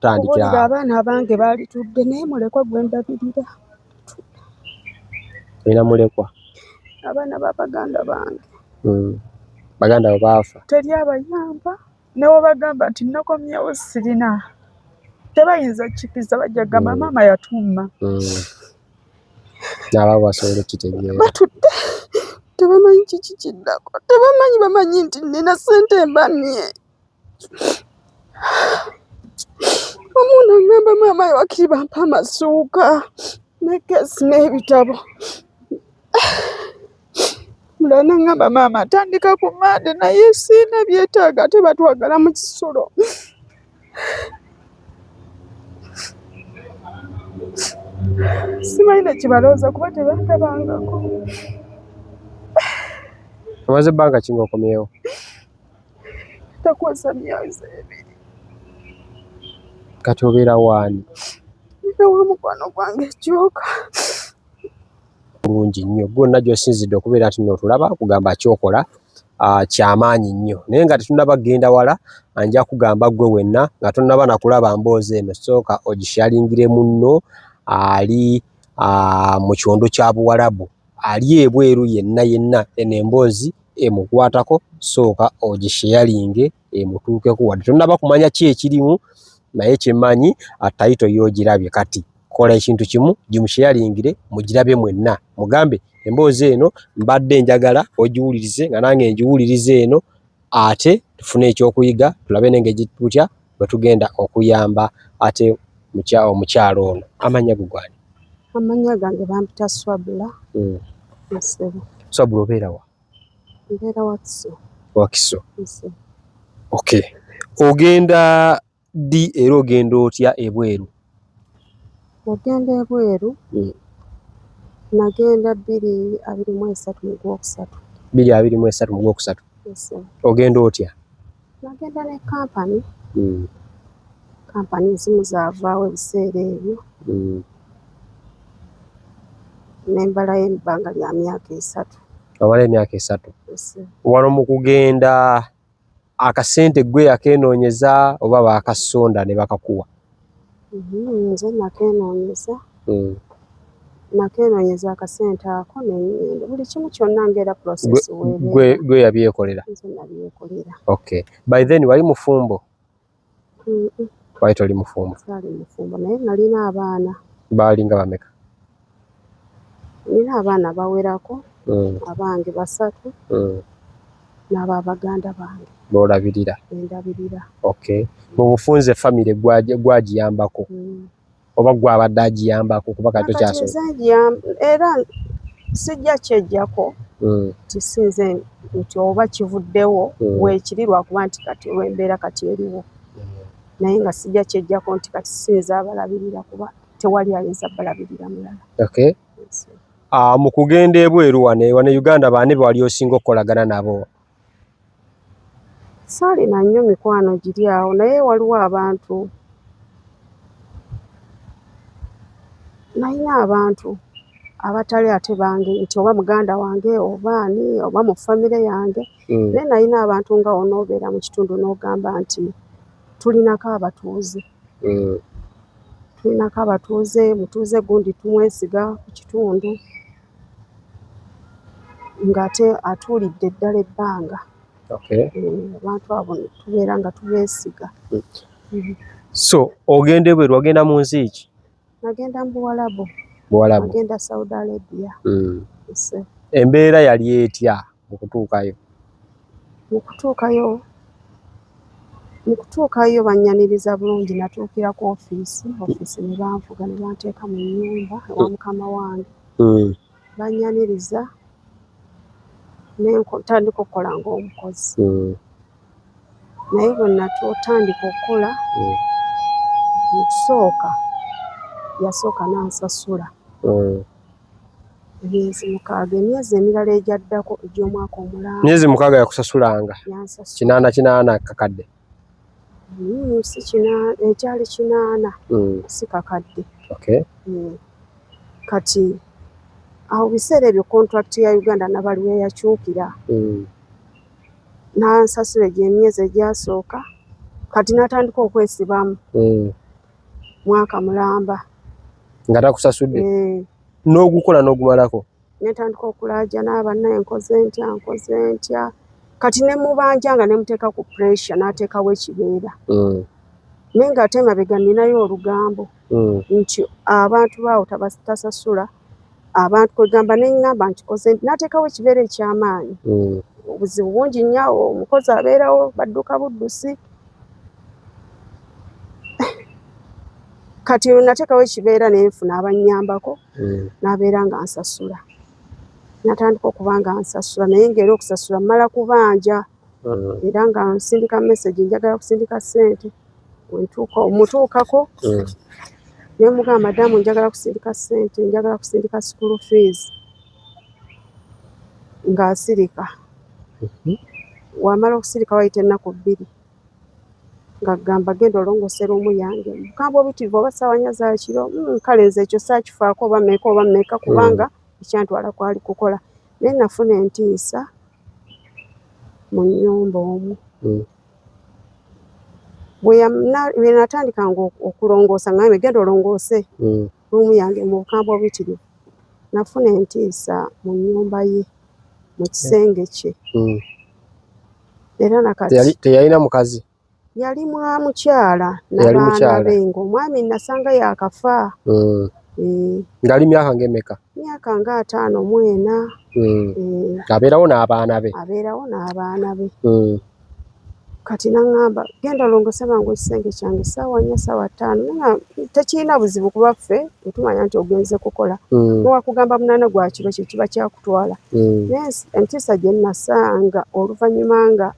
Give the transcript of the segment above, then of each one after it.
tandikira abaana abange balitudde naye mulekwa gwe ndabirira. Ina mulekwa Abaana b'abaganda bange baganda bo baafa teri abayamba newe bagamba nti nakomyewo sirina tebayinza kikiza bajja gamba maama yatuma n'abaabo basobole okukitegeera batudde tebamanyi kiki kiddako bamanyi nti nina ssente mbanye. Omuntu agamba maama wakiri bampa amasuuka nekesi n'ebitabo. Mulana ngamba maama atandika ku Mande naye siina byetaaga ate batwagala mu kisulo. Simanyi kibalooza kuba tebandabangako. omaze ebbanga ki ng'okomyewo? Takwasa myezi 2. Kati obeera waani? Nina wa mukwano gwange Jjooka. Bulungi nnyo gwonna gy'osinzidde okubeera nti n'otulaba kugamba kyokola kyamaanyi nnyo naye nga tetunnaba kugenda wala nja kugamba ggwe wenna nga tonnaba nakulaba mboozi eno sooka ogishalingire munno ali mu kyondo kya Buwarabu ali ebweru yenna eno emboozi emukwatako sooka ogishalinge emutuukeko wadde tonnaba kumanya ki ekirimu naye kyemmanyi tayito y'ogirabye kati kola ekintu kimu gimushalingire mugirabye mwenna mugambe emboozi eno mbadde njagala ogiwulirize nga nange ngiwulirize eno ate tufune ekyokuyiga tulabe n'engeri tutya bwe tugenda okuyamba ate omukyalo ono. Amannya go gwani? Amannya gange bampita Swabula. Swabula obeera wa? Mbeera Wakiso. Wakiso. Okay. Ogenda ddi era ogenda otya ebweru? Ogenda ebweru nagenda 2023 mu Gwokusatu. 2023 mu Gwokusatu. Ogenda otya? Nagenda ne kampani. Kampani zimu zaavaawo ebiseera ebyo. Nembalayo ebbanga lya myaka 3. Omala emyaka 3. Wano mu kugenda akasente gwe yakenoonyeza oba baakasonda ne bakakuwa? Nze nakenoonyeza. Nakenoonyeza akasente ako n'engendo buli kimu kyonna ngera process weebeera. Gwe yabyekolera? Nze nabyekolera. Okay. By then wali mufumbo? Wali toli mufumbo? Saali mufumbo naye nalina abaana. Baalinga bameka? Nina abaana bawerako. Abange 3 n'ababaganda bange. Boolabirira? Ndabirira. Okay. Mu bufunze famire gwagiyambako oba gwabadde agiyambako kuba kati tokyasobola? Era sijja kyejjako kisinze nti oba kivuddewo weekiri lwakuba nti kati olw'embeera kati eriwo naye nga sijja kyejjako nti kati sinza abalabirira kuba tewali ayinza balabirira mulala. Okay. Mu kugenda ebweru wane Uganda baani bwali osinga okukolagana nabo? Saalina nnyo mikwano giri awo naye waliwo abantu. Nalina abantu abatali ate bange nti oba muganda wange oba ani oba mu famire yange naye nalina abantu nga onoobeera mu kitundu n'ogamba nti tulinako abatuuze. Tulinako abatuuze, mutuuze gundi tumwesiga ku kitundu ng'ate atuulidde eddala ebbanga. Abantu abo tubeera nga tubeesiga. So ogenda ebweru wagenda mu nsi ki? Nagenda mu Buwarabu. Buwarabu? Nagenda Saudi Arabia. Embeera yali etya mu kutuukayo? Mu kutuukayo bannyaniriza bulungi. Natuukira ku ofiisi ne banvuga ne banteeka mu nnyumba ewa mukama wange. Bannyaniriza tandika okukola ng'omukozi. Naye bwe natandika okukola mu kusooka yasooka n'ansasula emyezi 6. Emyezi emirala egyaddako egy'omwaka omulamba. Myezi 6 yakusasulanga? 8 kakadde? Si 8, ekyali 8 si kakadde. Kati awo biseera ebyo contract ya Uganda nabaliwe yakyukira. N'ansasula egy'emyezi egyasooka kati n'atandika okwesibamu. mwaka mulamba nga takusasudde n'ogukola n'ogumalako netandika okulaaja n'abannaye nkoze ntya kati ne mubanja nga ne muteeka ku pressure n'ateekawo ekibeera naye ng'ate emabega nninayo olugambo nti abantu baawo tasasula abantu kwegamba neŋŋamba nti koze n'ateekawo ekibeera eky'amaanyi obuzibu bungi nnyo omukozi abeerawo badduka buddusi kati nateekawo ekibeera nenfuna abannyambako n'abeera nga nsasula natandika okuba nga nsasula naye ng'era okusasula mmala kubanja era nga nsindika message njagala kusindika ssente mutuukako naye mugamba madamu njagala kusindika ssente njagala kusindika school fees ng'asirika wamala okusirika wayita ennaku 2 nga gamba genda olongose ruumu yange mukamba obitivu oba ssawanya za kiro kale nze ekyo saakifaako oba mmeka kubanga ekyantwala kwali kukola naye nafuna entiisa mu nnyumba omwo bwe natandikanga okulongoosa nga genda olongoose ruumu yange mu bukamba obitirivu nafuna entiisa mu nnyumba ye mu kisenge kye era nakati teyalina mukazi yali mukyala n'abaana be ng'omwami nasanga yakafa ngali myaka ng'emeka myaka nga 54 abeerawo n'abaana be kati naŋŋamba genda olongose mangu ekisenge kyange ssaawa 4 ssaawa 5 tekirina buzibu kuba ffe etumanya nti ogenze kukola niwakugamba munaana gwa kiro kye kiba kyakutwala entiisa gye nasanga oluvannyuma nga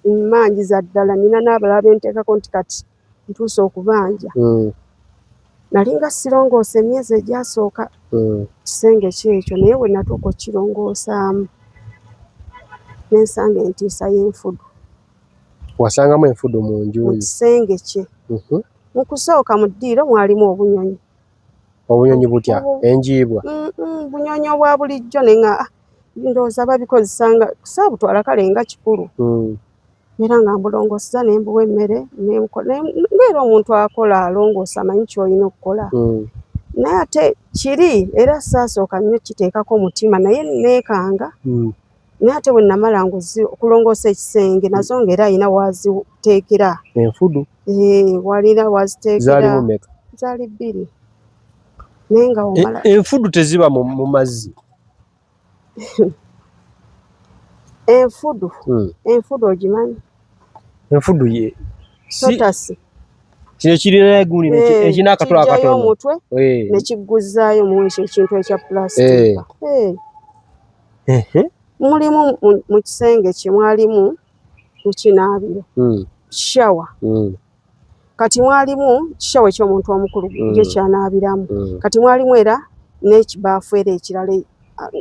mmanjiza ddala nina n'abalala benteekako nti kati ntuuse okubanja nalinga sirongoose emyezi egyasooka kisenge kyekyo naye bwe natuuka okkirongoosaamu nensanga entiisa y'enfudu wasangamu enfudu mu nju mu kisenge kye mu kusooka mu ddiiro mwalimu obunyonyi butya enjiibwa bunyonyi obwa bulijjo naye nga ndowooza babikozesa nga saabutwala kale nga kikulu era nga mbulongooseza ne mbuwa emmere ng'era omuntu akola alongoosa amanyi ky'olina okukola naye ate kiri era saasooka nnyo kiteekako mutima naye neekanga naye ate bwe namala okulongoosa ekisenge nazo ng'era alina waziteekera enfudu walina waziteekera zaali 2 naye nga omala enfudu teziba mu mazzi enfudu ogimanyi enfudu totasi kino kirina eguuni ekina akatula akatono omutwe nekiguzzaayo mu ekyo ekintu ekya pulasitiika mulimu mu kisenge kye mwalimu mu kinaabiro shawa kati mwalimu kishawa eky'omuntu omukulu gye kyanaabiramu kati mwalimu era n'ekibaafu era ekirala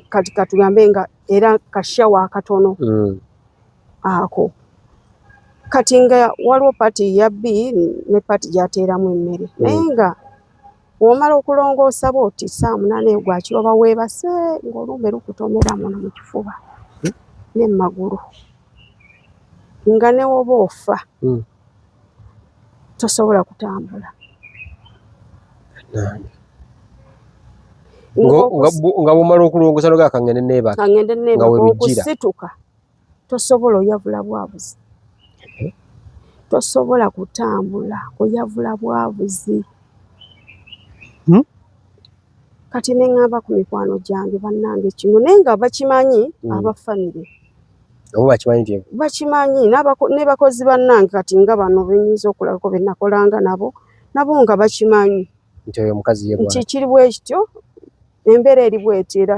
kati katugambe nga era kashawa akatono ako kati nga waliwo pati ya B ne pati gy'ateeramu emmere naye nga bw'omala okulongoosa bw'oti 8 gwa kiro oba weebase ng'olumbe lukutomera muno mu kifuba n'emmagulu nga ne woba ofa tosobola kutambula nga bw'omala okulongoosa noga kangende neebaka nga werujjira okusituka tosobola oyavula bwabuzi tosobola kutambula oyavula bwabuzi kati neŋŋamba ku mikwano gyange bannange kino naye nga bakimanyi abafamire abo bakimanyi ne bakozi bannange kati nga bano benyinza okulabako be nakolanga nabo nga bakimanyi nti kiri bwe kityo embeera eri bweti era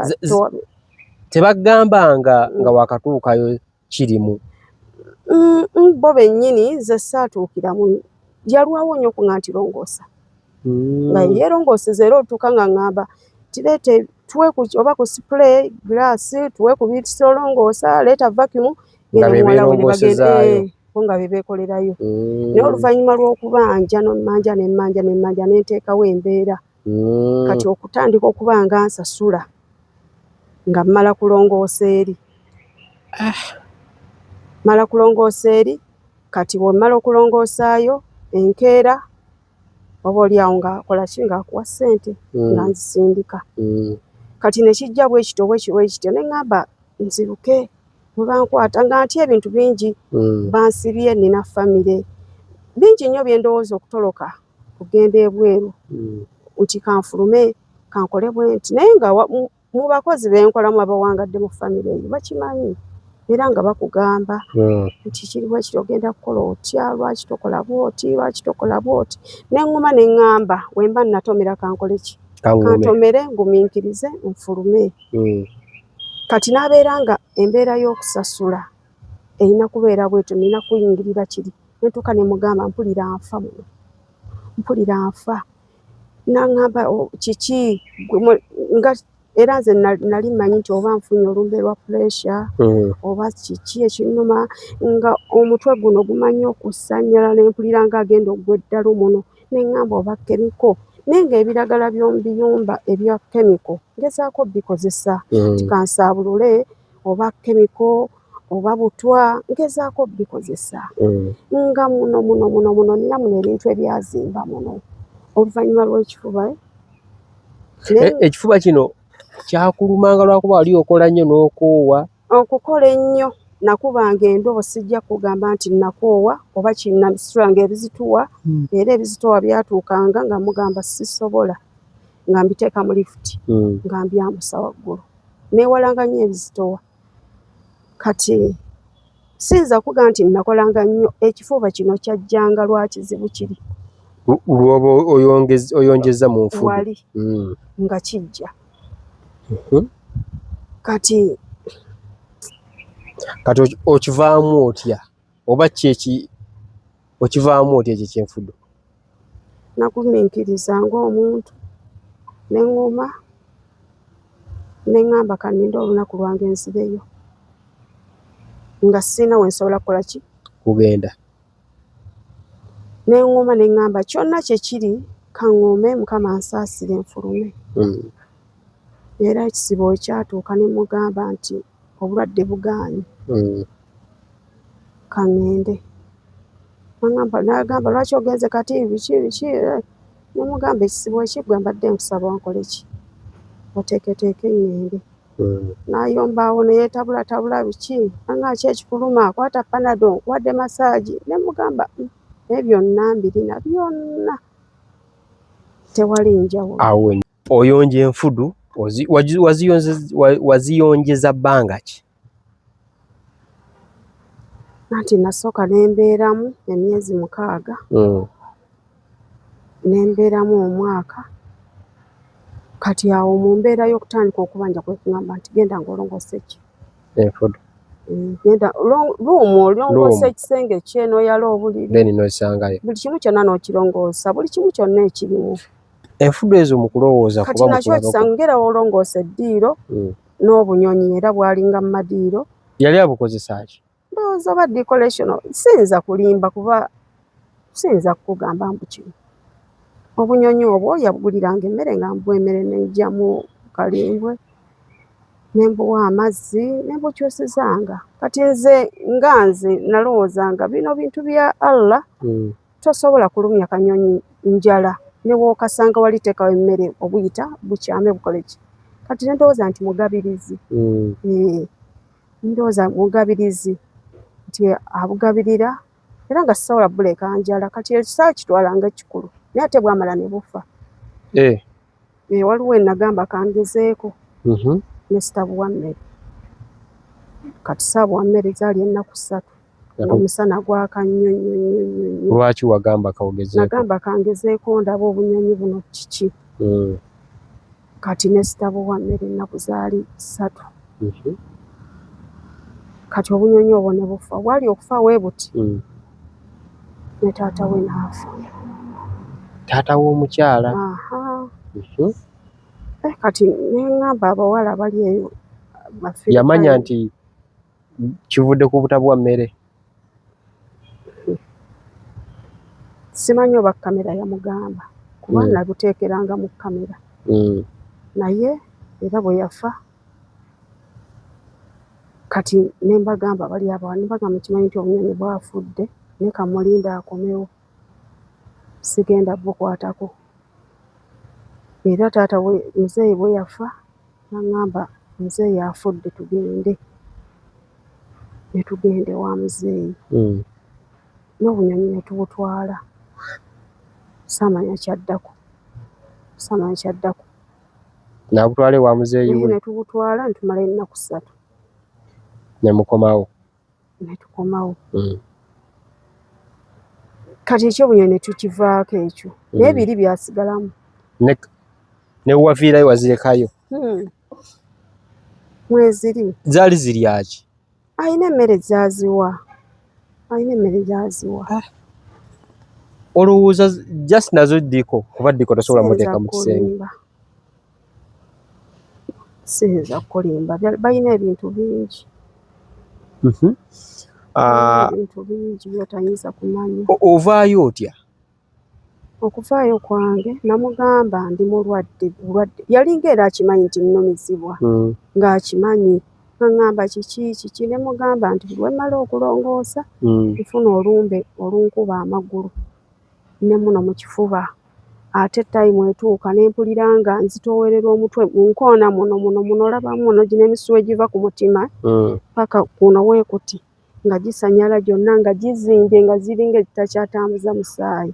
tebagambanga nga wakatuukayo kirimu bo bennyini ze saatuukiramu yalwawo nnyo ku nga nti longoosa nga yeerongooseza era otuuka nga ŋŋamba tireete tuwe oba ku spray glaasi tuwe ku bisolongoosa leeta vacuum nga bebeerongosezaayo bo nga bebeekolerayo naye oluvannyuma lw'okubanja nemmanja nenteekawo embeera kati okutandika okuba nga nsasula nga mmala kulongoosa eri kati bwe mmala okulongoosaayo enkeera oba oli awo ng'akola ki ng'akuwa ssente nga nzisindika. Kati ne kijja bwe kityo ne ŋŋamba nziruke bwe bankwata nga ntya ebintu bingi bansibye nina famire bingi nnyo bye ndowooza okutoloka kugenda ebweru nti kanfulume kankole bwe nti naye nga mu bakozi be nkolamu abawangadde mu famire eyo bakimanyi era nga bakugamba nti kiri bwe kityo ogenda kukola otya lwaki tokola bw'oti lwaki tokola bw'oti ne ŋŋuma ne ŋŋamba bwe mba natomera kankole ki kantomere ngumiikirize nfulume. Kati n'abeera nga embeera y'okusasula erina kubeera bwetyo nina kuyingirira kiri nentuuka ne mugamba mpulira nfa muno mpulira nfa n'aŋŋamba kiki nga era nze nali mmanyi nti oba nfunye olumbe lwa puresha oba kiki ekinnuma nga omutwe guno gumanyi okusannyala ne mpulira ng'agenda oggwa eddalo muno ne ŋŋamba oba kemiko naye ng'ebiragala by'omu biyumba ebya kemiko ngezaako bikozesa tikansabulule oba kemiko oba butwa ngezaako bikozesa nga muno nina muno ebintu ebyazimba muno oluvannyuma lw'ekifuba ekifuba kino kyakulumanga lwakuba wali okola nnyo n'okoowa okukola ennyo nakubanga endoobo sijja kugamba nti nakoowa oba kinasitula ng'ebizituwa era ebizituwa byatuukanga nga mugamba sisobola nga mbiteeka mu lifuti nga mbyambusa waggulu neewalanga nnyo ebizituwa kati siyinza kugamba nti nakolanga nnyo ekifuba kino kyajjanga lwakizibu kiri lwoba oyongeza mu nfudu wali nga kijja kati okivaamu otya oba okivaamu otya ekyo kyenfudu nagumiikiriza ng'omuntu ne ŋŋuma ne ŋŋamba kanninde olunaku lwange nzireyo nga sirina we nsobola kukola ki kugenda ne ŋŋuma ne ŋŋamba kyonna kye kiri kaŋŋuume mukama ansaasire nfulume era ekisibo ekyatuuka ne mugamba nti obulwadde bugaanye kaŋŋende n'agamba lwaki ogenze kati biki ne mugamba ekisibo ekiggwe mbadde nkusaba nkole ki oteeketeeke ŋŋende n'ayombaawo ne yeetabulatabula biki ki ekikuluma akwata panado nkuwadde masaagi ne mugamba ebyo nnambirina byonna tewali njawulo. Awo oyonja enfudu waziyonjeza bbanga ki? Nanti nasooka nembeeramu emyezi 6 nembeeramu omwaka kati awo mu mbeera y'okutandika okubanja kwe kugamba nti genda ng'olongoose ki enfudu genda luumu olongoosa ekisenge ky'enooyala obuliri then n'osangayo buli kimu kyonna n'okirongoosa buli kimu kyonna ekirimu enfudu ezo mu kulowooza kati nakyo kisangera olongoosa eddiiro n'obunyonyi era bwalinga mu madiiro yali abukozesa ki ndowooza oba decoration siyinza kulimba kuba siyinza kukugamba mbu kino obunyonyi obwo yabuguliranga emmere nga mbuwa emmere nejja mu kalimbwe nembuwa amazzi nembukyusizanga kati nze nalowoozanga bino bintu bya Allah tosobola kulumya kanyonyi njala newookasanga wali teekawo emmere obuyita bukyame bukole ki kati nendowooza nti mugabirizi ndowooza mugabirizi nti abugabirira era nga sisobola buleka njala kati ekisaa kitwalanga ekikulu naye ate bwamala ne bufa waliwo enagamba kangezeeko nesitabuwa mmere kati saabuwa mmere zaali ennaku 3 ng'omusana gwaka nnyo nnyo. Lwaki wagamba kawugezeeko? Nagamba kangezeeko ndaba obunyonyi buno kiki kati nesitabuwa mmere ennaku zaali 3 kati obunyonyi obwo ne bufa bwali okufa bwe buti ne taata we n'afa. Taata w'omukyala? Kati neŋŋamba abawala bali eyo yamanya nti kivudde ku butabuwa mmere? Simanyi oba kamera yamugamba kuba naguteekeranga mu kamera naye era bwe yafa kati nembagamba bali abawala nembagamba kimanyi nti obunyonyi bwafudde naye kamulinda akomewo sigenda bukwatako. Era taata we muzeeyi bwe yafa n'aŋŋamba muzeeyi afudde tugende. Ne tugende wa muzeeyi. N'obunyonyi ne tubutwala. Saamanya kyaddako. N'abutwala wa muzeeyi we? Ne tubutwala ne tumala ennaku 3. Ne mukomawo? Ne tukomawo. Kati ekyobunyonyi ne tukivaako ekyo. Naye biri byasigalamu. Ne waviirayo wazirekayo? Mweziri. Zaali zirya ki? Alina emmere gy'aziwa. Olowooza just nazo ddiko kuba ddiko tosobola muteeka mu kisenge? Siyinza kulimba. Balina ebintu bingi. Ebintu bingi by'otayinza kumanya. Ovaayo otya? Okuvaayo kwange namugamba ndi mulwadde. Yalinga era akimanyi nti nnumizibwa. Ng'akimanyi. N'aŋŋamba kiki ne mugamba nti lwe mmala okulongoosa nfuna olumbe olunkuba amagulu ne muno mu kifuba. Ate tayimu etuuka ne mpulira nga nzitoowerera omutwe mu nkoona muno olabamu muno gino emisuwa egiva ku mutima paka kuno weekuti nga gisanyala gyonna nga gizimbye nga ziringa ezitakyatambuza musaayi.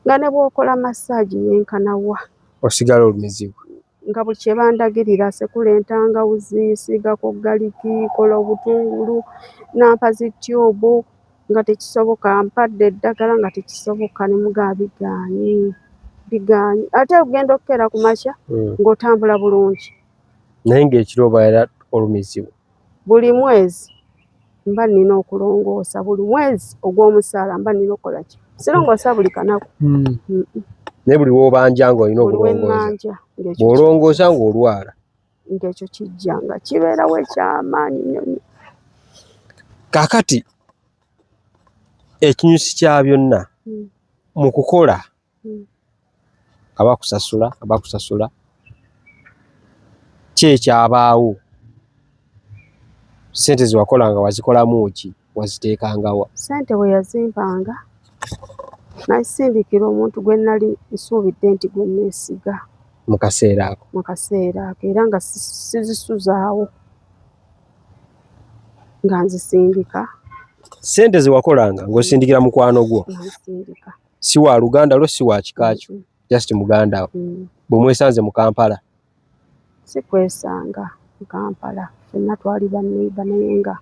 Nga ne bw'okola masaagi yenkanawa. Osigala olumizibwa? Nga buli kye bandagirira sekula entangawuzi, siigako galiki, kola obutungulu, nampa zityubu nga tekisoboka, mpadde eddagala nga tekisoboka ne mugamba bigaanyi. Ate ogenda okukeera ku makya ng'otambula bulungi. Naye ng'ekiro obeera olumizibwa? Buli mwezi mba nina okulongoosa. Buli mwezi ogw'omusaala mba nina okukola ki? Sirongoosa buli kanaku. Naye buli w'obanja ng'olina okulongoosa? Bw'olongoosa ng'olwala? Ng'ekyo kijja nga kibeerawo eky'amaanyi nnyo. Kaakati ekinyusi kya byonna mu kukola abakusasula ki ekyabaawo? Ssente ze wakolanga wazikolamu ki? Waziteekangawa? Ssente bwe yazimpanga nasindikira omuntu gwe nali nsuubidde nti gwe neesiga mu kaseera ako era nga sizisuzaawo nga nzisindika. Ssente ze wakolanga ng'osindikira mukwano gwo? Si wa luganda lwo, si wa kika kyo? Just muganda wo? Bwe mwesanze mu Kampala? Si kwesanga mu Kampala, ffenna twali banneiba naye nga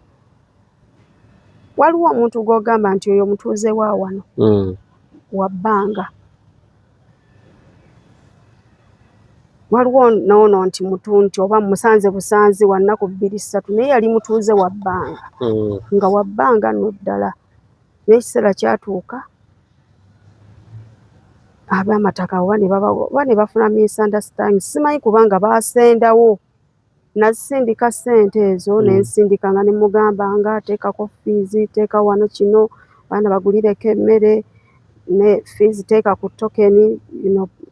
waliwo omuntu gw'ogamba nti oyo mutuuze wa wano wa bbanga. Waliwo noono nti mutunti oba musanze busanzi wa nnaku 2-3 naye yali mutuuze wa bbanga. Nga wa bbanga nno ddala. N'ekiseera kyatuuka ab'amataka oba ne bafuna misunderstanding. Simanyi kubanga baasendawo. Nazisindika ssente ezo ne nsindika nga ne mugamba nga teekako fiizi, teeka wano kino, baana bagulireko emmere, ne fiizi teeka ku tokeni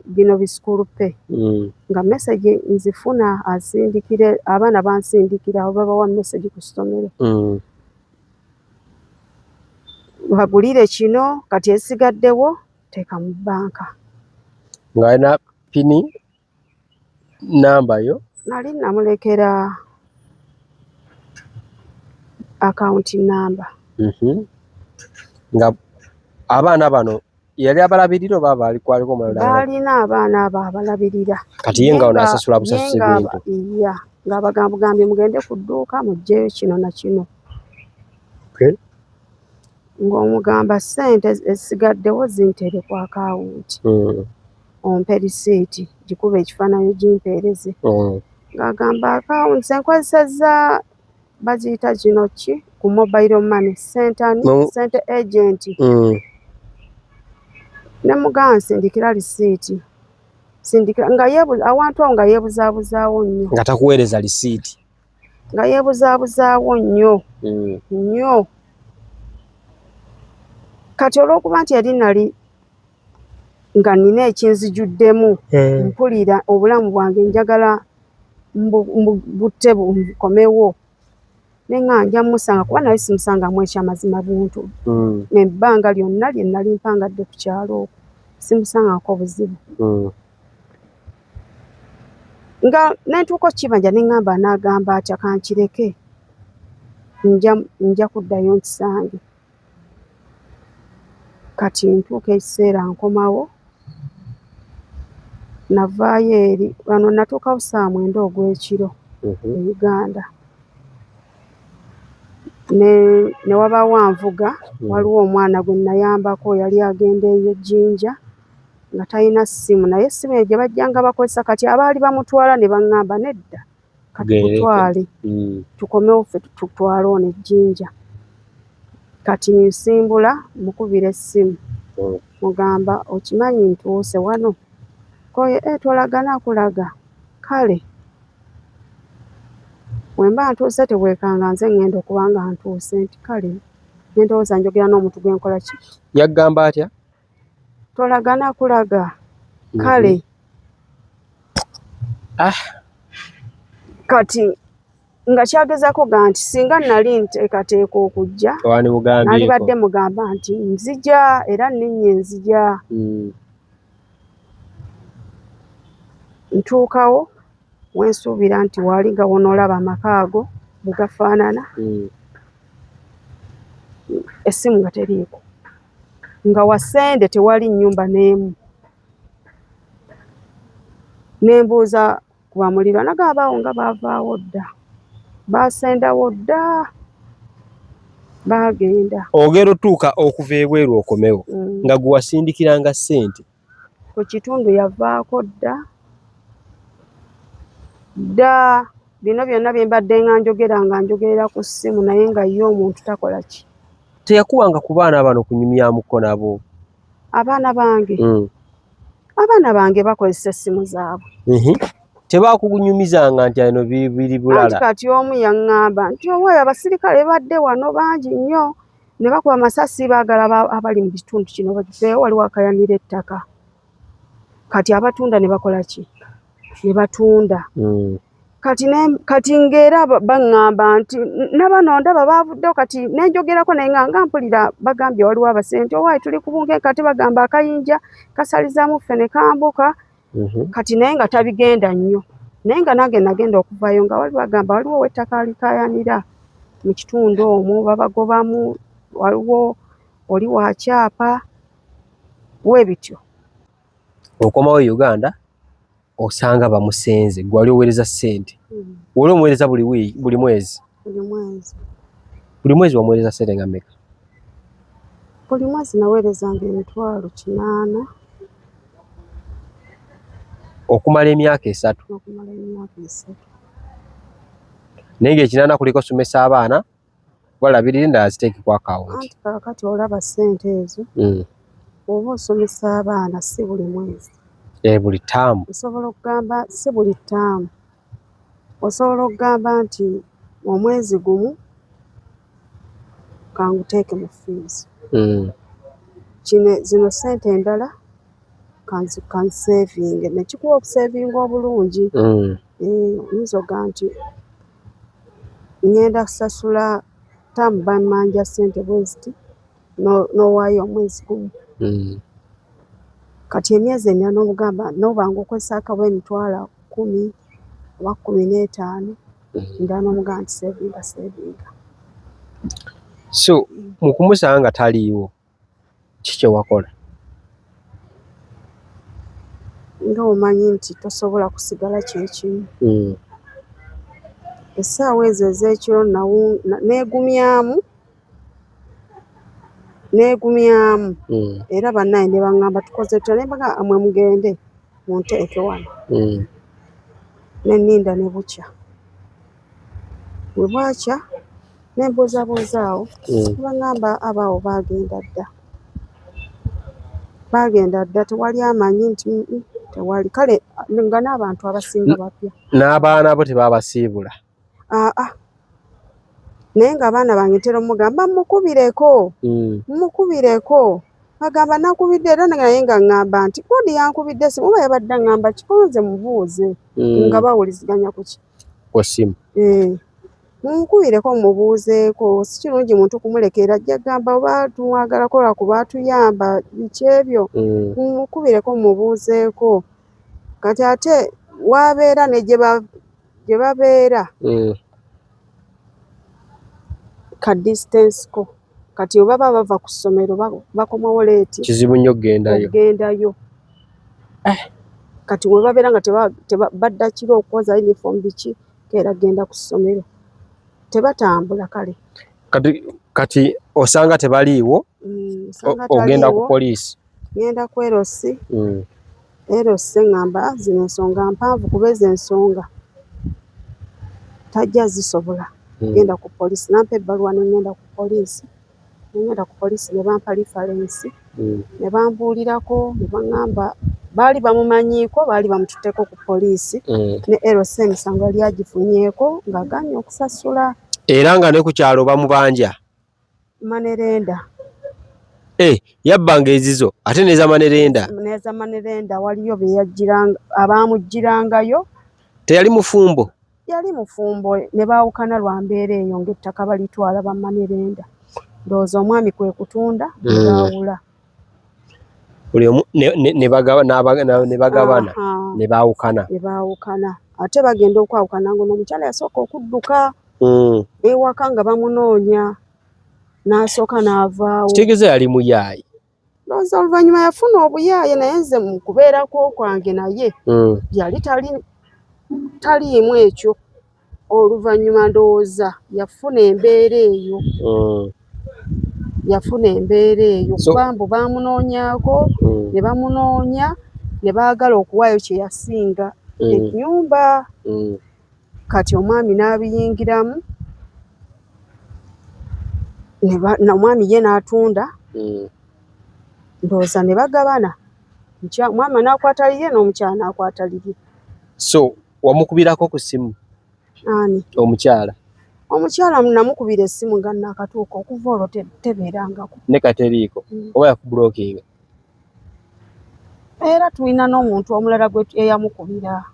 bino bisukulu pe. Nga message nzifuna asindikire, abaana bansindikira babawa message ku ssomero. Bagulire kino kati esigaddewo teeka mu bbanka. Ng'alina pini namba yo? Nali namulekera account number. Nga abaana bano yali abalabirira oba kwaliko omulala? Baalina abaana abo abalabirira. Kati ye nga ono asasula busasuzi bintu? Iya, ng'abagambye mugende ku dduuka muggyeyo kino na kino. Ng'omugamba ssente ezisigaddewo zintere ku akawunti. Ompe risiiti gikuba ekifaananyi gimpeereze. Ng'agamba akawunti enkozesezza baziyita kino ki ku mobile money sente agent. Ne mugamba nsindikira risiiti. Sindikira nga awantu awo nga yeebuzaabuzaawo nnyo. Nga takuweereza risiiti? Nga yeebuzaabuzaawo nnyo. Kati olw'okuba nti yali nali nga nina ekinzijuddemu mpulira obulamu bwange njagala butte bukomewo ne nga nja musanga kuba nali simusangamu ekyamazima buntu. Ebbanga lyonna lye nali mpangadde ku kyalo okwo. simusangako buzibu nga nentuuka okukibanja neŋŋamba n'agamba atya kankireke nja kuddayo nkisange kati ntuuka ekiseera nkomawo navaayo eri wano natuukawo 9:00 ogw'ekiro e Uganda ne wabaawo anvuga waliwo omwana gwe nayambako yali agenda eyo Jinja nga talina ssimu naye essimu eyo gye bajjanga bakozesa kati abaali bamutwala ne baŋŋamba nedda kati tutwale tukomewo ffe tutwale ono e Jinja kati nsimbula mukubira essimu mugamba okimanyi ntuuse wano koye tolagana kulaga kale wemba ntuuse tebwekanga nze ngenda okuba nga ntuuse nti kale nendowooza njogera n'omuntu gwe nkola ki yagamba atya tolagana kulaga kale kati nga kyagezako ga nti singa nali nteekateeka okujja nali badde mugamba nti nzija era nninye nzija ntuukawo wensuubira nti waali nga wonoolaba amaka ago bwe gafaanana essimu nga teriiko nga wasende tewali nnyumba n'emu nembuuza ku bamulirwa nagabaawo nga baavaawo dda baasendawo dda baagenda ogera otuuka okuva ebweru okomewo nga gwe wasindikiranga ssente ku kitundu yavaako dda bino byonna bye mbadde nga njogerera ku ssimu naye nga ye omuntu takola ki teyakuwanga ku baana bano kunyumyamuko nabo abaana bange bakozesa essimu zaabwe tebakunyumizanga nti eno biri bulala kati omu yaŋŋamba nti owaayo abasirikale badde wano bangi nnyo ne bakuba amasasi baagala abali mu kitundu kino bakiveewo waliwo akayanira ettaka kati abatunda ne bakola ki ne batunda kati ng'era baŋŋamba nti nabano ndaba baavuddewo kati nenjogerako naye nga mpulira bagambye waliwo abasente owaayo tuli ku bunge kati bagamba akayinja kasalizaamu ffe ne kambuka kati naye nga tabigenda nnyo naye nga nange nagenda okuvaayo nga wali bagamba waliwo wettaka likayanira mu kitundu omwo babagobamu waliwo oli wakyapa weebityo okomawo Uganda osanga bamusenze gwe wali oweereza ssente wali omuweereza buli mwezi wamuweereza ssente nga mmeka buli mwezi naweerezanga 800 okumala emyaka 3 naye ng'ekinaana kuliko somesa abaana walabirira endala ziteeke ku akawunti anti kakati olaba ssente ezo oba osomesa abaana si buli mwezi buli ttaamu osobola okugamba si buli ttaamu osobola okugamba nti omwezi gumu kanguteeke mu fees zino ssente endala kansevinge nekikuwa okusevinga obulungi oyinza oga nti ngenda kusasula ttaamu bamanja ssente bweziti n'owaayo omwezi gumu kati emyezi 4 n'omugamba n'obanga okozesa akawa 10,000 oba 15 nga n'omugamba nti sevinga so mu kumusanga nga taliiwo kiki wakola nga omanyi nti tosobola kusigala kyekimu essaawa ezo ez'ekiro neegumyamu era bannaye ne baŋŋamba tukoze tutya naye mbaga amwe mugende munteeke wano nenninda ne bukya bwe bwakya nembuuzabuuzaawo baŋŋamba abaawo baagenda dda tewali amanyi nti tewali kale nga n'abantu abasinga bapya n'abaana bo tebabasiibula naye ng'abaana bange ntera omugamba mukubireko bagamba nakubidde era naye nga ŋŋamba nti kodi yankubidde simu oba yabadde aŋŋamba kikonze mubuuze nga bawuliziganya ku ki osimu Mukubireko mubuuzeeko, si kirungi muntu kumulekera ajja gamba oba tumwagala kola kuba atuyamba biki ebyo. Mukubireko mubuuzeeko. Kati ate wabeera ne gye babeera ka distance ko. Kati oba bava ku ssomero bakomawo leeti. Kizibu nnyo okgendayo. Kati we babeera nga badda kiro okukoza uniform biki keera genda ku ssomero. Tebatambula kale. Kati osanga tebaliiwo ogenda ku poliisi. Ngenda ku LC. LC ngamba zino ensonga mpanvu kuba ezo ensonga tajja zisobola. Genda ku poliisi. Nampa ebbaluwa ne ngenda ku poliisi. Ngenda ku poliisi ne bampa reference. Ne bambuulirako ne baŋŋamba baali bamumanyiiko baali bamututteko ku poliisi. Ne LC emisango yali agifunyeeko ng'agaanye okusasula. Era nga ne ku kyalo bamubanja. Manerenda. Yabbanga ezizo ate neza Manerenda. Neza Manerenda waliyo be yajjiranga abamujjirangayo. Teyali mufumbo. Yali mufumbo ne baawukana lwa mbeera eyo ng'ettaka balitwala ba Manerenda. Ndowooza omwami kwe kutunda ne baawula. Buli omu ne bagabana ne baawukana. Ate bagenda okwawukana ng'omukyala yasooka okudduka ewaka nga bamunoonya n'asooka n'avaawo. Kitegeeza yali muyaaye. Ndowooza oluvannyuma yafuna obuyaaye naye nze mu kubeerako kwange naye yali taliimu ekyo. Oluvannyuma ndowooza yafuna embeera eyo. Kuba mbu baamunoonyaako ne bamunoonya ne baagala okuwaayo kye yasinga ennyumba. Kati omwami n'abiyingiramu. Omwami ye n'atunda. Ndowooza ne bagabana. Omwami n'akwata lirye n'omukyala n'akwata lirye. So wamukubirako ku ssimu? Ani? Omukyala. Omukyala namukubira essimu nga nakatuuka okuva olwo tebeerangako. Ne kateriiko oba yakubulookinga? Era tulina n'omuntu omulala gwe eyamukubira.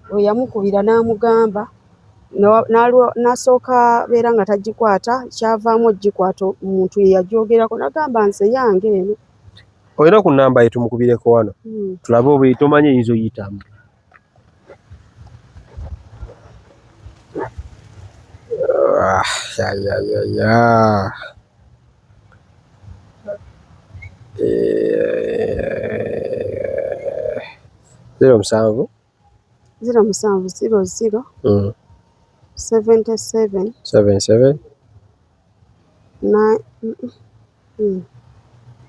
Yamukubira n'amugamba n'asooka beera nga tagikwata kyavaamu ogikwata omuntu ye yagyogerako n'agamba nze yange eno. Olina ku nnamba ye tumukubireko wano tulabe oba tomanye eyinza oyitamu. Zero musanvu 00 77 77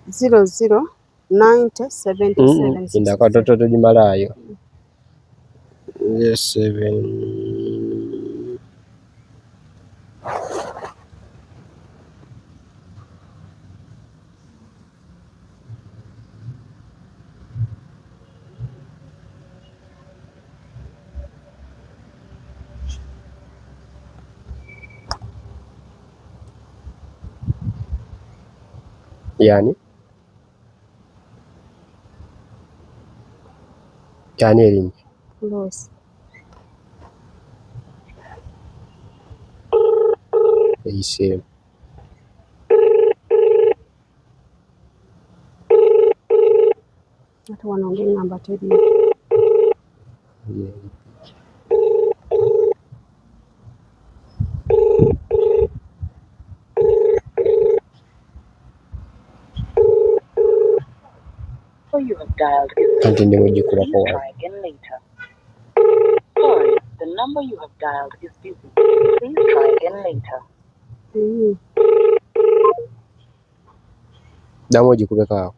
00 90 77. Ndakatoto togimalaayo. 7 yani erinnya Losi. Eyiseemu. Ate wano ng'engamba teriyo. Kanti ndi mugikubako wano. The number you have dialed is busy. Please try again later. Ddamu ogikubeko ako.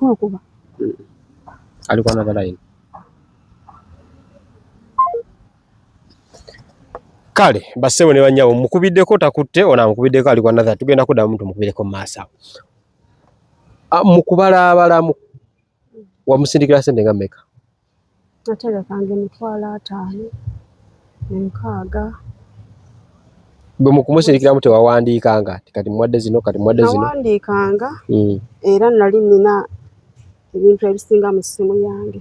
Okuba. Alikuwa na line. Kale bassebo ne banyawo mukubiddeko takutte ona mukubiddeko alikuwa na tugenda kudda muntu mukubireko masa. Mukubala abalamu wamusindikira sente nga mmeka? naterekanga emitwalo 5 6. Bwe mukumusirikiramu tewawandiikanga kati muwadde zino kati muwadde zino? Nawandiikanga era nali nina ebintu ebisinga mu ssimu yange.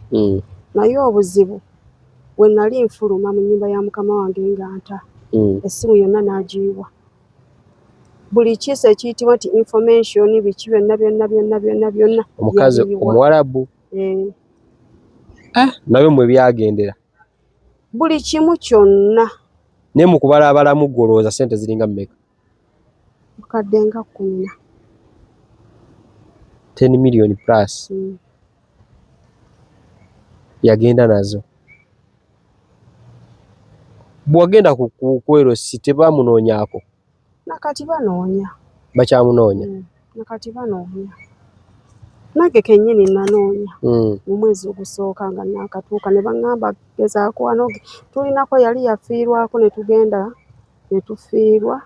Naye obuzibu bwe nali nfuluma mu nnyumba ya mukama wange ng'anta essimu yonna n'agiyiwa. Buli kiisa ekiyitibwa nti information biki byonna omukazi Omuwarabu nabyo mwe byagendera buli kimu kyonna. naye mu kubala abalamu gwe olowooza ssente ziringa mmeka? Mukadde nga 10. 10 million plus yagenda nazo. Bw'agenda kwerosi tebamunoonyaako? Nakati banoonya. Bakyamunoonya? Nakati banoonya. Nange kennyini nanoonya mu mwezi ogusooka nga naakatuuka ne baŋŋamba gezaako wano tulinako yali yafiirwako ne tugenda ne tufiirwa.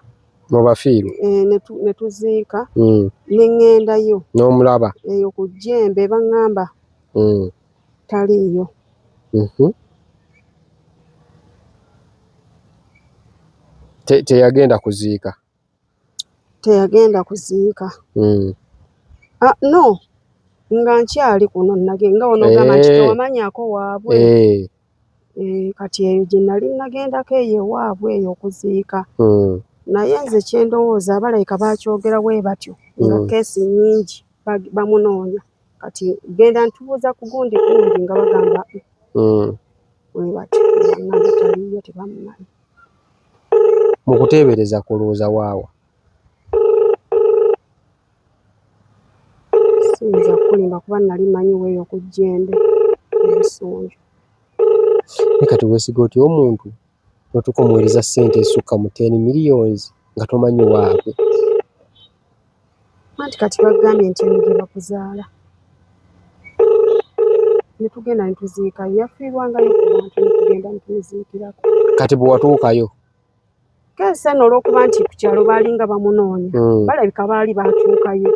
Mubafiirwa? Ne tuziika ne ŋŋendayo. N'omulaba? Eyo ku Jjembe baŋŋamba taliiyo. Teyagenda kuziika? Teyagenda kuziika. No, nga nkyali kuno nga onogamba nti tewamanyaako waabwe. Kati eyo gye nali nagendako eyo ewaabwe eyo okuziika. Naye nze kye ndowooza abalayika baakyogera bwe batyo nga keesi nnyingi bamunoonya. Kati genda ntubuuza ku gundi nga bagamba bwe batyo nga taliiyo tebamumanyi. Mu kuteebereza kulowooza waawa? Siyinza kulimba kuba nali manyiwo eyo ku Jjembe Busunju. Ne kati weesiga otya omuntu n'otukomuwereza ssente esukka mu 10 millions nga tomanyi waabwe? Anti kati bagambye nti eno gye bakuzaala. Ne tugenda ne tuziikayo. Yafiirwangayo ku bantu ne tugenda ne tumuziikirako. Kati bwe watuukayo? Keesi eno olw'okuba nti ku kyalo baalinga bamunoonya balabika baali baatuukayo.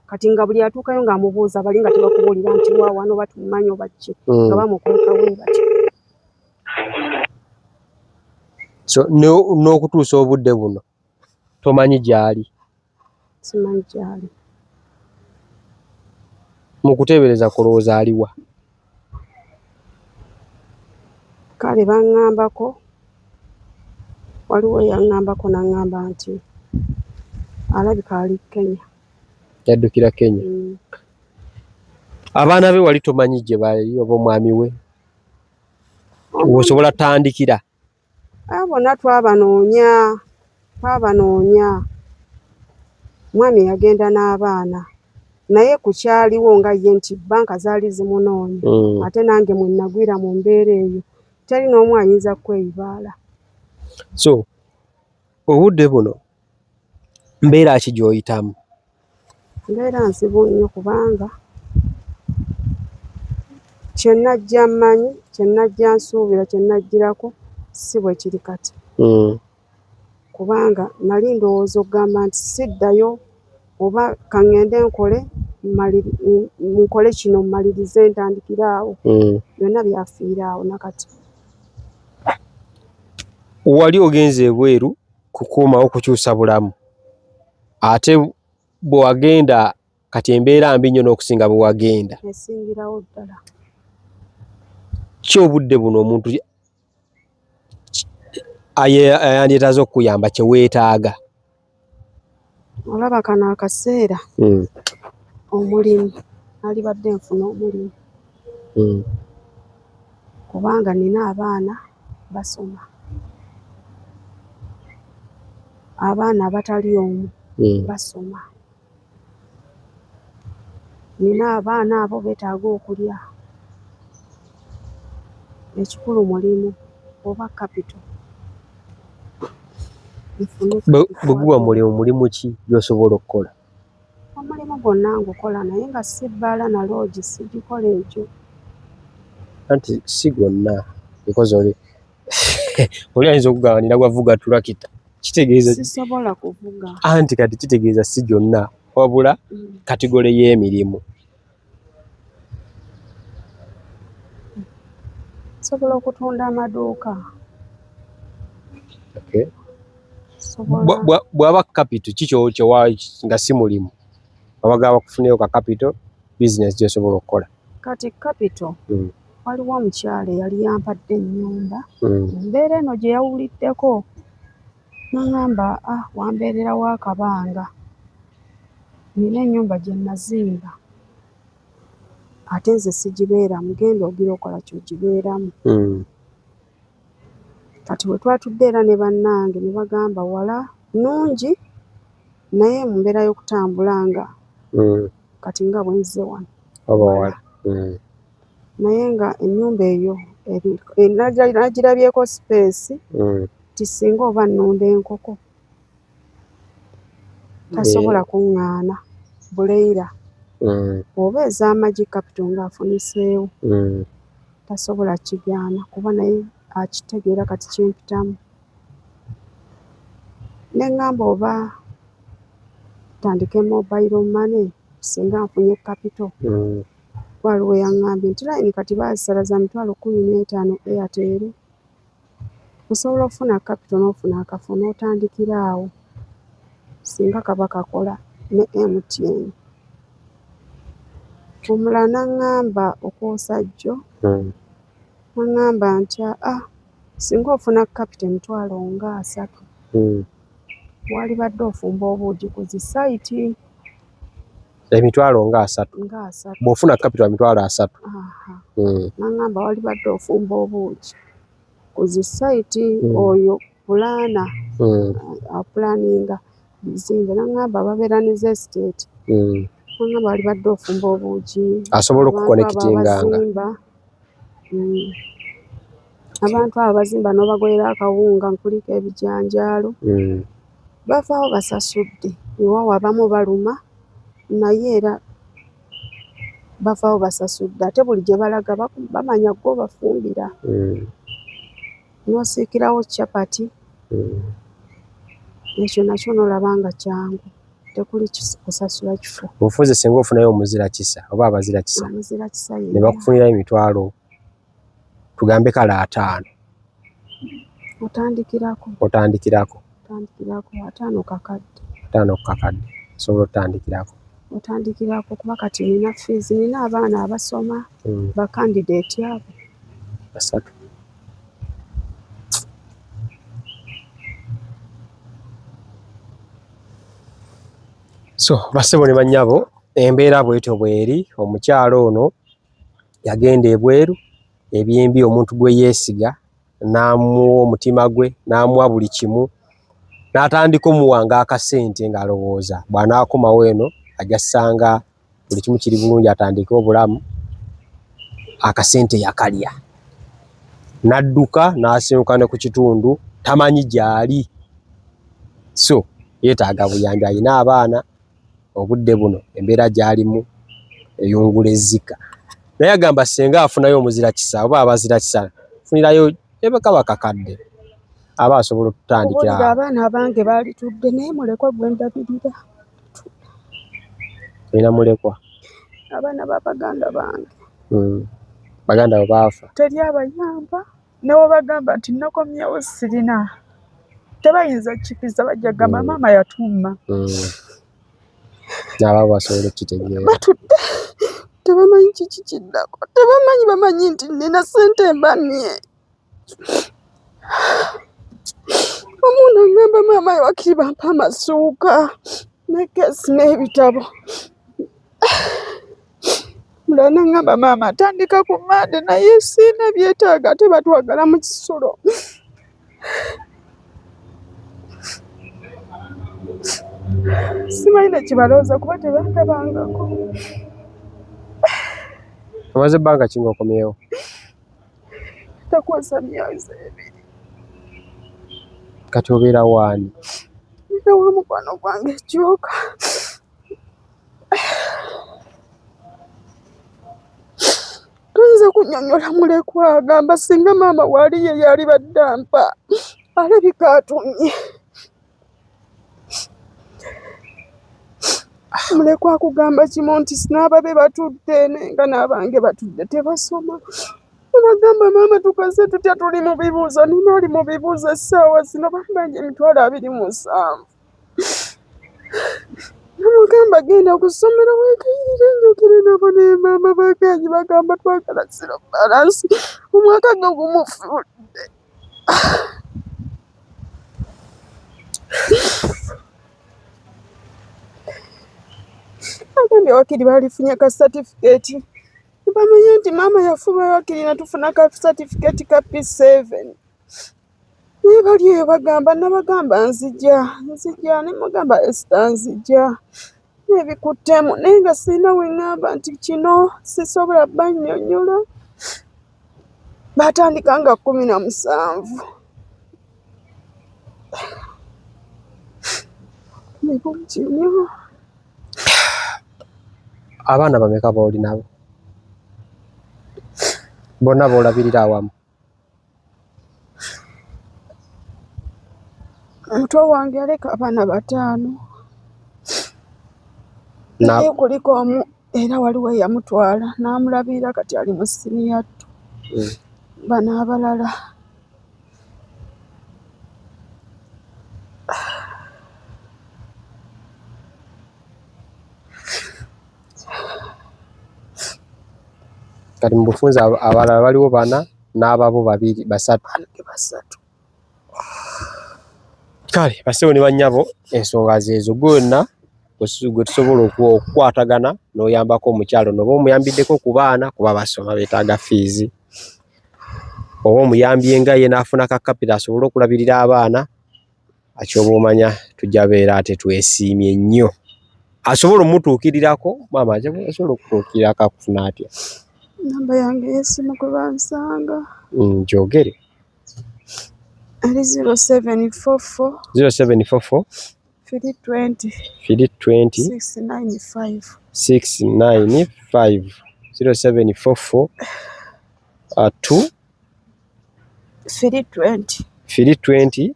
Kati nga buli atuukayo ng'amubuuza bali nga tebakubuulira nti wa wano batumumanyi oba ki nga bamukweka bwe batyo. So n'okutuusa obudde buno tomanyi gy'ali? Simanyi gy'ali. Mu kuteebereza kulowooza aliwa? Kale baŋŋambako, waliwo yaŋŋambako n'aŋŋamba nti alabika ali Kenya. Yaddukira Kenya? Abaana be wali tomanyi gye bali oba omwami we? Osobola tandikira? Bonna twabanoonya. Mwami yagenda n'abaana naye ku kyaliwo nga ye nti banka zaali zimunoonya ate nange mwe nagwira mu mbeera eyo teri n'omu ayinza kweyibaala. So obudde buno mbeera ki gy'oyitamu? Mbeera nzibu nnyo kubanga kye najja mmanyi, kye najja nsuubira, kye najjirako si bwe kiri kati. Kubanga nali ndowooza okugamba nti siddayo oba kaŋŋende nkole kino mmalirize ntandikire awo. Byonna byafiira awo nakati. Wali ogenze ebweru kukuumawo kukyusa bulamu ate bwe wagenda kati embeera mbi nnyo n'okusinga bwe wagenda? Esingirawo ddala. Ki obudde buno omuntu yandyetaaze okukuyamba kye weetaaga? Olaba kano akaseera omulimu nalibadde nfuna omulimu kubanga nina abaana basoma, abaana abatali omu basoma, nina abaana abo beetaaga okulya. Ekikulu mulimu oba kapito. Bwe guba mulimu ki gy'osobola okukola? Omulimu gwonna ngukola naye nga si bbaala na loogi sigikola egyo. Anti si gwonna because oli ayinza okugamba nina gwavuga tulakita, kitegeeza sisobola kuvuga. Anti kati kitegeeza si gyonna wabula kategole y'emirimu. nsobola okutunda amaduuka. Okay. Sobola Bwaba capital kikyo nga si mulimu abagaba kufuneyo ka capital business gyosobola okukola. kati capital waliwo omukyala eyali yampadde ennyumba embeera eno gye yawuliddeko n'aŋŋamba wambeererawo akabanga nina ennyumba gye nazimba ate nze sigibeeramu genda ogira okola kyogibeeramu. Kati bwe twatudde era ne bannange ne bagamba wala nnungi naye mu mbeera y'okutambula nga kati nga bwe nze wano wala. naye nga ennyumba eyo nagirabyeko space ti singa oba nnunda enkoko tasobola kuŋŋaana buleira oba ez'amagi capital ng'afuniseewo tasobola kigaana kuba naye akitegeera kati kimpitamu. Ne ŋŋamba oba tandike mobile money singa nfunye capital. Waliwo yaŋŋambye nti line kati baasala za $15,000 Airtel. Osobola okufuna capital n'ofuna akafo n'otandikira awo singa kaba kakola ne MTN. Omulala n'aŋŋamba okwosa jjo n'aŋŋamba nti singa ofuna capital $30,000 wali badde ofumba obuugi ku zi site. $30,000 bw'ofuna capital $30,000. N'aŋŋamba wali badde ofumba obuugi ku zi site oyo pulaana apulaninga bizimbe. N'aŋŋamba babeera ne zi estate. N'aŋŋamba wali badde ofumba obuugi asobola okuconnectinganga abantu abo bazimba n'obagwera akawunga nkuliko ebijanjaalo bavaawo basasudde ewaawo abamu baluma naye era bavaawo basasudde ate buli gye balaga bamanya gwe bafumbira n'osiikirawo capati ekyo nakyo n'olaba nga kyangu tekuli kusasula kifo. Ofuze singa ofunayo omuzira kisa oba abazira kisa ne bakufunirayo emitwalo tugambe kale 5 otandikirako 5 kakadde osobola otandikirako kuba kati nina fees nina abaana abasoma ba candidate abo 3. So basebo ne banyabo embeera bwetyo bweri omukyalo ono yagenda ebweru ebyembi omuntu gwe yeesiga n'amuwa omutima gwe n'amuwa buli kimu n'atandika omuwanga akasente ng'alowooza bw'anaakomawo eno ajja ssanga buli kimu kiri bulungi atandike obulamu akasente yakalya n'adduka n'asenuka ne ku kitundu tamanyi gy'ali so yeetaaga buyambi alina abaana obudde buno embeera gy'alimu eyungula ezzika naye agamba singa afunayo omuzira kisa oba abazira kisa funirayo ebeka bakakadde aba asobola okutandikira abaana abange baali tudde naye mulekwa gwe ndabirira olina mulekwa abaana b'abaganda bange baganda bo baafa teri abayamba newe bagamba nti nakomyewo sirina tebayinza kikiza bajja gamba maama yatuma n'ababo basobola okukitegeera batudde tebamanyi kiki kiddako bamanyi nti nina ssente mbanye omuntu agamba maama wakiri bampa amasuuka nekesi n'ebitabo mulala n'agamba maama atandika ku Mande naye siina byetaaga ate batwagala mu kisulo simanyi nekibalooza kuba tebandabangako. omaze ebbanga ki ng'okomyewo? Takwasa myezi 2. Kati obeera waani? Nina wa mukwano gwange Jjooka. Tuyinza kunnyonnyola mulekwa agamba singa maama waali ye yali badde ampa alabika atumye. Mulekwa akugamba kimu nti n'ababe batudde nga n'abange batudde tebasoma Bagamba mama tukaze tutya tuli mu bibuuzo nina ali mu bibuuzo essaawa zino bambanja emitwalo 27. Namugamba genda ku ssomero weekayirire njogere nabo ne maama bagenyi bagamba twagala zero balansi omwaka gwe gumufudde. Agambye wakiri baalifunye ka certificate. Bamanye nti maama yafuba wakiri natufuna ka certificate ka P7. Naye bali eyo bagamba nabagamba nzija ne mugamba Esther nzija. Nebikuttemu naye nga sirina we ŋŋamba nti kino sisobola bannyonnyola. Batandika nga 17. Nebungi nnyo. Abaana bameka booli nabo? Bonna boolabirira awamu? Omutwe wange yaleka abaana 5. Naye kuliko omu era waliwo eyamutwala n'amulabirira kati ali mu siniya 2. Bano abalala kati mu bufunze abalala baliwo 4 n'ababo 2 3. Kale basewo ne bannyabo ensonga zeezo gwonna gwe tusobola okukwatagana n'oyambako omukyalo noba omuyambiddeko ku baana kuba basoma beetaaga fiizi oba omuyambye nga ye n'afuna ka kapita asobole okulabirira abaana akyoba omanya tujja beera ate twesiimye nnyo asobola omutuukirirako maama asobola okutuukirirako akufuna atya? Namba yange y'essimu kwe bansanga njogere ali 0744 0744 320 695 0744 2 320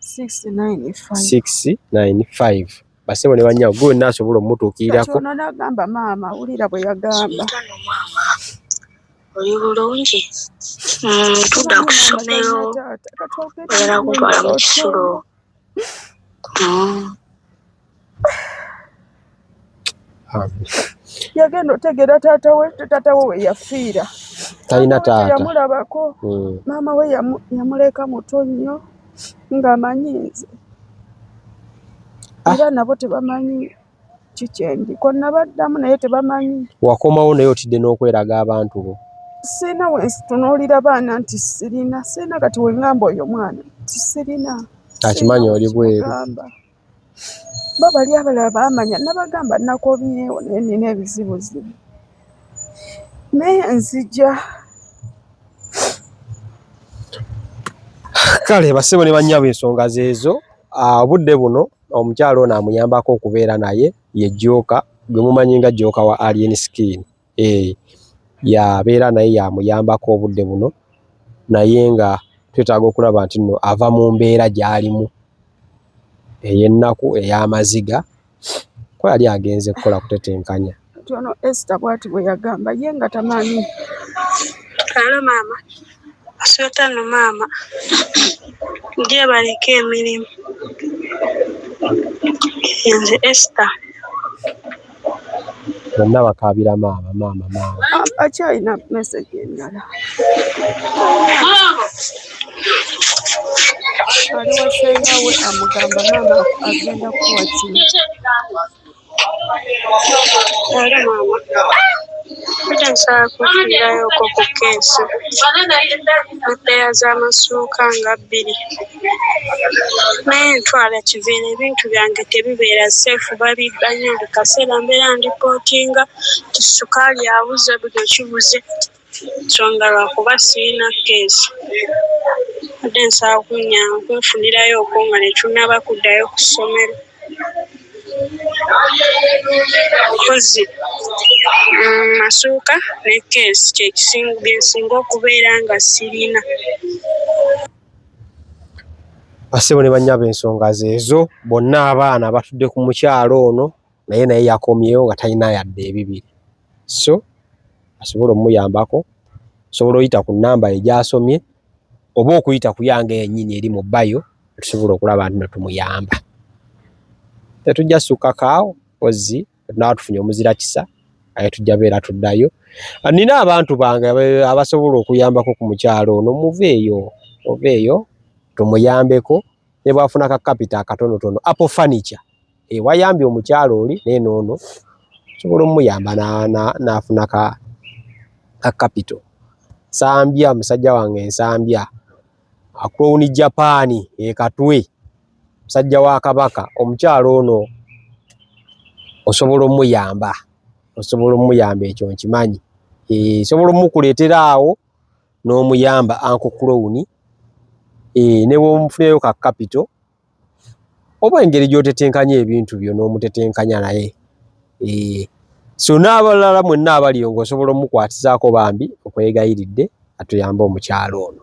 695 basebo ne banyawo gwe nasobola omutuukirirako. Ono n'agamba maama wulira bwe yagamba oli bulungi tudda ku ssomero era kutwala mu kisulo yagenda otegeera taata we yafiira talina taata yamulabako maama we yamuleka muto nnyo ng'amanyi nze era nabo tebamanyi kikyendiko nabaddamu naye tebamanyi. Wakomawo naye otidde n'okweraga abantu bo? Sirina wentunuulira baana nti sirina kati weŋŋamba oyo mwana nti sirina akimanyi oli bweru bo bali abalala baamanya nabagamba nakomyewo naye nina ebizibuzibu naye nzija. Kale basebo ne bannyabo ensonga zeezo. Obudde buno omukyalo ono amuyambako okubeera naye ye Jjoka gwe mumanyi nga Jjoka wa Alien Skin yabeera naye yamuyambako obudde buno naye nga twetaaga okulaba nti nno ava mu mbeera gy'alimu ey'ennaku ey'amaziga ko yali agenze kukola kutetenkanya. Kati ono Esther bw'ati bwe yagamba ye nga tamanyi. Kalo maama asotano maama nje baleke emirimu nze Esther bonna bakaabira maama akyalina message endala aliwo senga we amugamba maama agenda kuwa kino. Kale maama kati nsaba kufiirayoko ku keesi mpeya z'amasuuka nga 2 naye ntwala kiveera ebintu byange tebibeera seefu babibba nnyo buli kaseera mbeera ndipootinga ti sukaali abuze buli kibuze nsonga lwakuba sirina keesi ate nsaba kunfunirayoko nga netunaba kuddayo ku ssomero kozi masuuka ne keesi byensinga okubeera nga sirina. Basebo ne bannyabo ensonga zeezo bonna abaana batudde ku mukyalo ono naye yakomyewo nga talina yadde ebibiri so asobola omuyambako osobola oyita ku namba egyasomye oba okuyita ku yange yennyini eri mu bayo tusobola okulaba nti tumuyamba. Tetujja sukkakaawo ozzi tunaba tufunye omuzira kisa aye tujja beera tuddayo. Nina abantu bange abasobola okuyambako ku mukyalo ono, muveeyo tumuyambeko ne bwafuna ka kapita akatonotono Apple Furniture wayambye omukyalo oli naye noono sobola omuyamba n'afuna ka kapito. Nsambya musajja wange Nsambya Crown Japan Katwe musajja wa Kabaka, omukyalo ono osobola omuyamba, ekyo nkimanyi. Sobola omukuleetera awo n'omuyamba Uncle Crown ne bw'omufuneyo ka kapito oba engeri gy'otetenkanya ebintu byo n'omutetenkanya naye. So n'abalala mwenna abaliyo ng'osobola omukwatizaako bambi okwegayiridde atuyambe omukyalo ono.